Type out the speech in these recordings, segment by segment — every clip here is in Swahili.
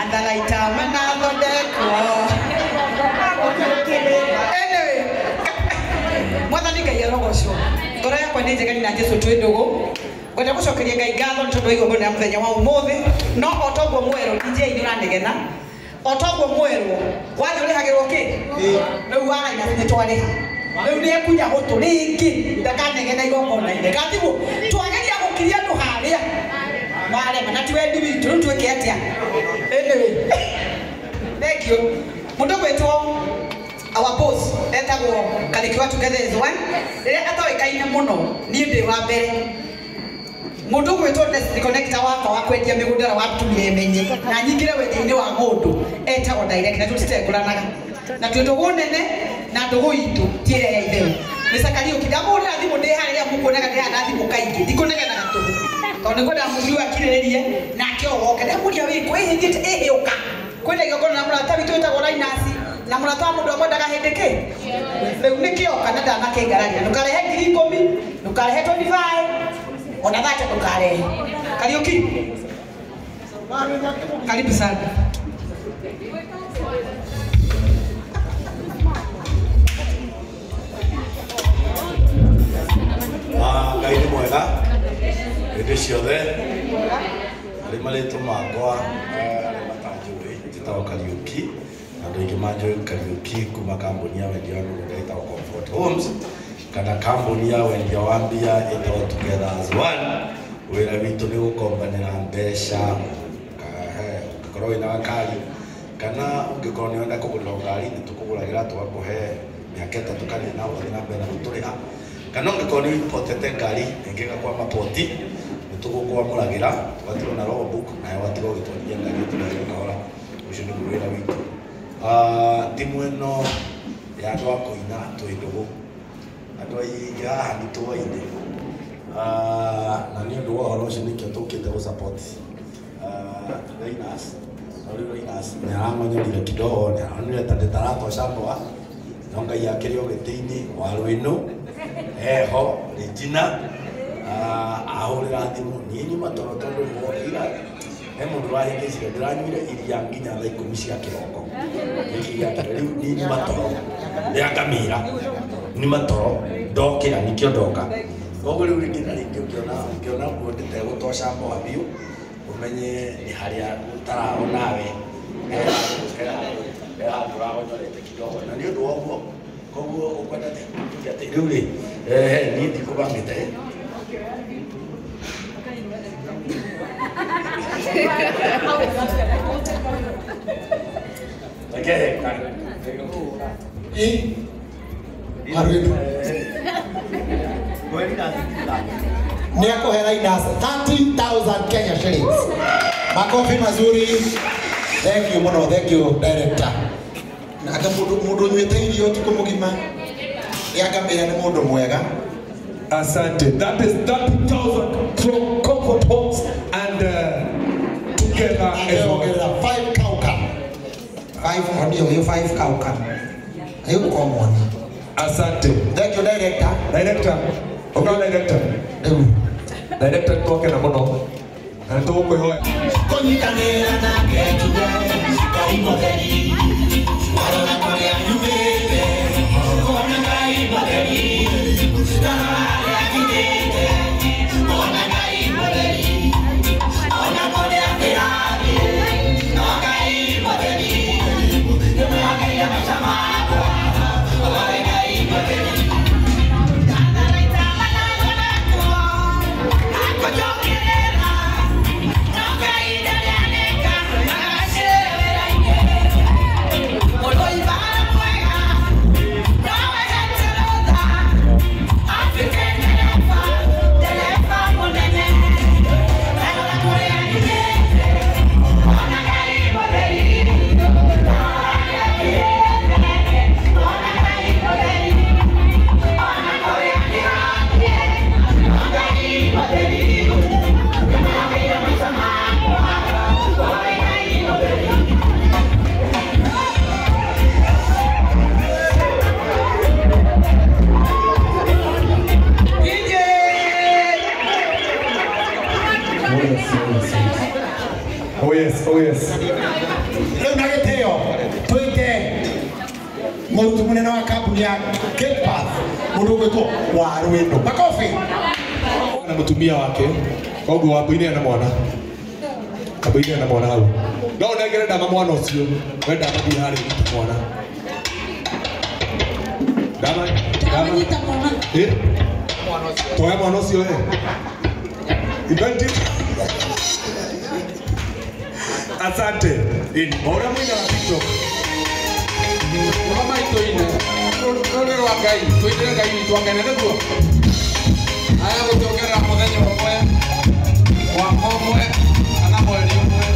Andalaita manado deko. Anyway, mwathani Ngai arogocwo. Ngoro yakwa nĩ njega na Jesu twĩ ndũgũ. Ngwenda gũcokeria Ngai ngatho nĩ tondũ wa igongona rĩa mũthenya wa ũmũthĩ. No o ta ũguo mwerũ DJ nĩ ũranegena. O ta ũguo mwerũ wathi ũrĩhagĩrwo kĩ? Rĩu wagaina nĩ twarĩha. Rĩu nĩ ekunya gũtũ rĩngĩ ndakanegena igongona-inĩ. Gatiguo twageria gũkiria andũ harĩa. Marema na twendi witũ rĩu twĩke atĩa? Anyway, thank you. Mũndũ gwĩtwo our boss etagwo Kariki wa Together is one. Rĩrĩa atoĩkaine mũno niĩ ndĩ wa mbere. Mũndũ gwĩtwo connector wakwa wa kwendia mĩgũnda wa tumire menye na nyingire wethĩ-inĩ wa mũndũ etagwo direct na tũtitekũranaga. Na twĩ ndũgũ nene na ndũgũ itũ tiĩre ya itherũ. Mr. Kariuki ndamũhũrĩra thimũ ndĩ harĩa mũkuonaga ndĩ haha na thimũ kaingĩ ndikũnegenaga tũhũ. Tondũ nĩkwenda mũthuri akirĩrĩrie nake ogoke ndamũria wĩ kwĩhĩnjĩte ĩhĩũka. Kwĩna igongona na mũrata witũ wĩtagwo Linus na mũrata wa mũndũ amwendaga hĩndĩ kĩ? Rĩu nĩkĩoka na ndanakĩngararia. Ndũkarehe 10,000, ndũkarehe 25, ona thate ndũkarehe. Kariuki, karibu sana. Ngai nĩ mwega hĩndĩ ciothe arĩ marĩtwa makwa arĩa matanjũĩ njĩtagwo Kariuki na andũ aingĩ manjũĩ Kariuki kuma kambuni ya wendia wa mĩgũnda ĩtagwo Comfort Homes kana kambuni ya wendia wa mbia ĩtagwo Together as One. Wĩra witũ nĩ gũkombanĩra mbeca ũngĩkorwo wĩna gakari kana ũngĩkorwo nĩ wenda kũgũrĩra ngari nĩ tũkũgũragĩra tũgakũhe mĩaka 3 kana na ũgathiĩ na mbere na gũtũrĩha. Kana ũngĩkorwo nĩ impotete ngari ĩngĩ ĩgakwama poti nĩ tũgũkwamũragĩra tũgatigwo na logbook nayo ũgatigwo ũgĩtwarithia ngari ĩtũragĩra kahora. Ũcio nĩguo wĩra witũ. Timu ĩno ya andũ a kũina twĩ ndũgũ. Andũ aingĩ haha nĩ tũoine. Na nĩ ũndũ wa ũhoro ũcio nĩkĩo tũkĩte gũ-support Linus. Linus nĩ aramanyonire kidogo nĩ aronire ta ndĩtaratoca mboa no Ngai akĩrĩ o gĩtĩ-inĩ wa rwĩnũ eho Regina ahũrĩra thimũ niĩ nyuma tondũ mwokĩra he mũndũ wahĩngĩcire ndĩranyuire iria nginya thaa 10 cia kĩroko. Rĩu niĩ nyuma toro rĩa ngamĩra nyuma toro ndokĩra nĩkĩo ndoka. Koguo rĩu rĩngĩ na rĩngĩ ũkĩona nguo ndĩtegũtoca mboa biũ ũmenye nĩ harĩa ũtarao nawe handũ ũrahonyorete kidogo na nĩ ũndũ wa ũguo koguo ũkwenda atĩ rĩu rĩ niĩ ndikũbangĩte ni akuhera Linus 13,000 Kenya shillings. Makofi mazuri. Thank you muno, thank you director. Na aka mundu nywete irio tuko mugima. Yakamera ni mundu mwega. Asante. That is 30,000 from Comfort Homes and Together as One. 5 kauka. 5 audio, you 5 kauka. Ayo common. Asante. Thank you director. Director. Okay, director. Director talking about na tukuihoya konyitanira nake tuge Ngai mutheri arona kuria yumite ona Ngai mutheri ona yakithite ona Ngai mutheri ona kuria kirani no Ngai mutheri nĩmwagĩria maica makwa ona Ngai mutheri Mũruti mũnene wa kambuni ya Cape Path mũndũ ũgwĩtwo Warwĩndũ. Makofi. Na mutumia wake koguo Wambũi na mwana Wambũi na mwana hau no nengere ndama mwana ũcio wenda gũthiĩ harĩ mwana ndama nyita mwana toya mwana ũcio event asante ora mwina wa TikTok mama itoine rore wa Ngai twendere Ngai twangene nĩguo aya gũtongera mũthenya ũmwe mwaka ũmwe kana mweri ũmwe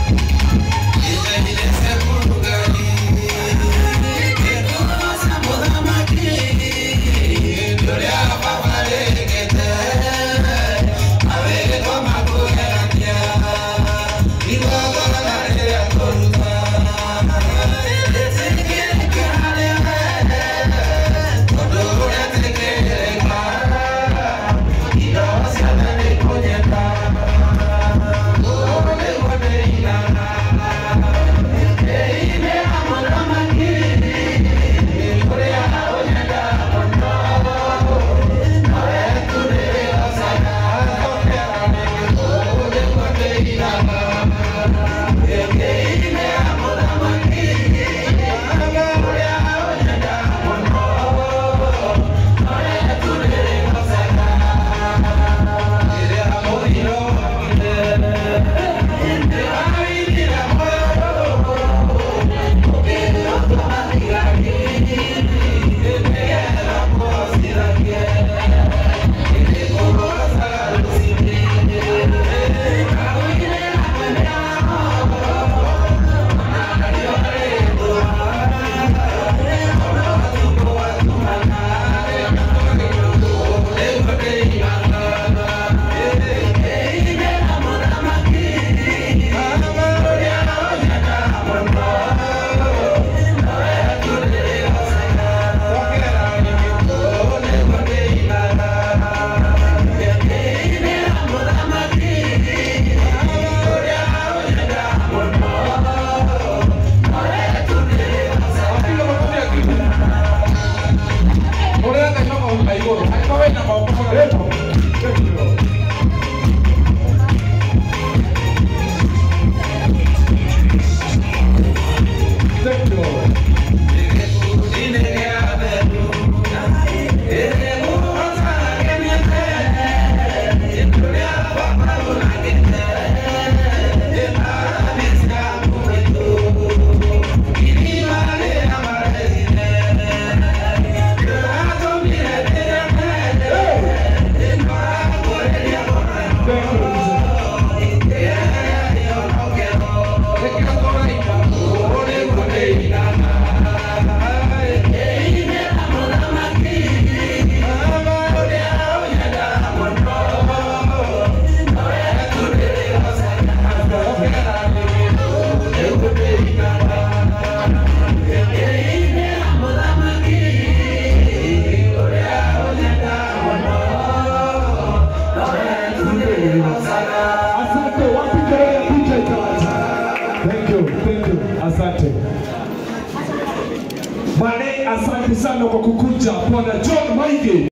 Bwana asante sana kwa kukuja Bwana John Maige.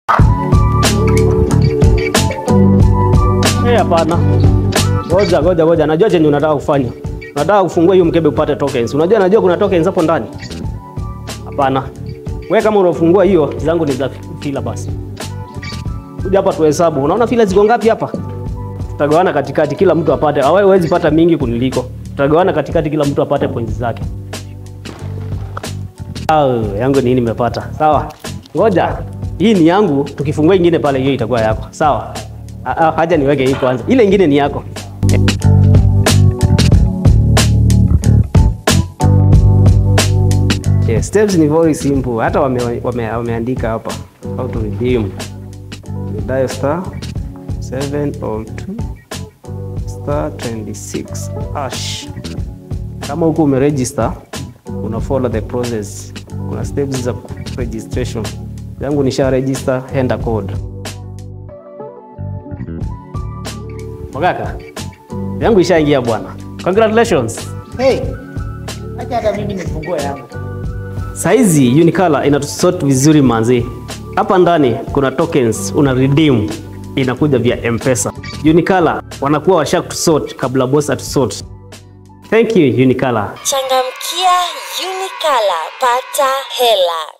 Hapana. Ngoja. Najua chenye unataka kufanya. Unataka kufungua hiyo mkebe upate tokens. Najua kuna tokens hapo ndani. Hapana. Wewe kama unafungua hiyo zangu ni za fila basi. Kuja hapa tuhesabu. Unaona fila ziko ngapi hapa? Tutagawana katikati kila mtu apate. Wewe huwezi pata mingi kuniliko. Tutagawana katikati kila mtu apate points zake. Yangu nini nimepata? Sawa. Ngoja. Hii ni yangu, tukifungua ingine pale hiyo itakuwa yako. Sawa. Haja niweke hii kwanza. Ile ingine ni yako. Yeah, steps ni very simple. Hata wameandika hapa how to redeem. Dial star 702 star 26 hash. Kama huko umeregister, una follow the process. Kuna steps za registration. Yangu nisha register, enter code. Magaka. Yangu ishaingia bwana. Congratulations. Hey. Acha hata mimi nifungue yangu. Saizi Unicolor inatusort vizuri manzi. Hapa ndani kuna tokens una redeem inakuja via M-Pesa. Unicolor wanakuwa washakusort kabla boss atusort. Thank you Unicolor. Changamkia Unicolor, pata hela.